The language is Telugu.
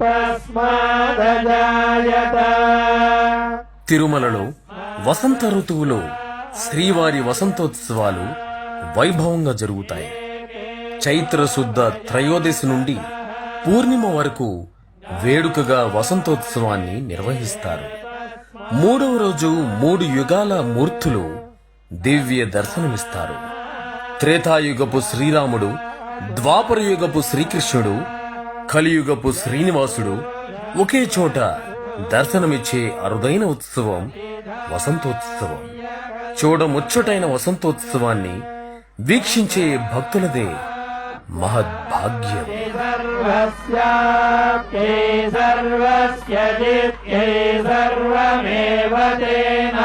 తస్మాదజాయత. తిరుమలలో వసంత ఋతువులో శ్రీవారి వసంతోత్సవాలు వైభవంగా జరుగుతాయి. చైత్ర శుద్ధ త్రయోదశి నుండి పూర్ణిమ వరకు వేడుకగా వసంతోత్సవాన్ని నిర్వహిస్తారు. మూడవ రోజు 3 యుగాల మూర్తులు దివ్య దర్శనమిస్తారు. త్రేతాయుగపు శ్రీరాముడు, ద్వాపరయుగపు శ్రీకృష్ణుడు, కలియుగపు శ్రీనివాసుడు ఒకే చోట దర్శనమిచ్చే అరుదైన ఉత్సవం వసంతోత్సవం. చూడముచ్చటైన వసంతోత్సవాన్ని వీక్షించే భక్తులదే మహద్భాగ్యం. సర్వస్య చిత్తే సర్వమేవ తేన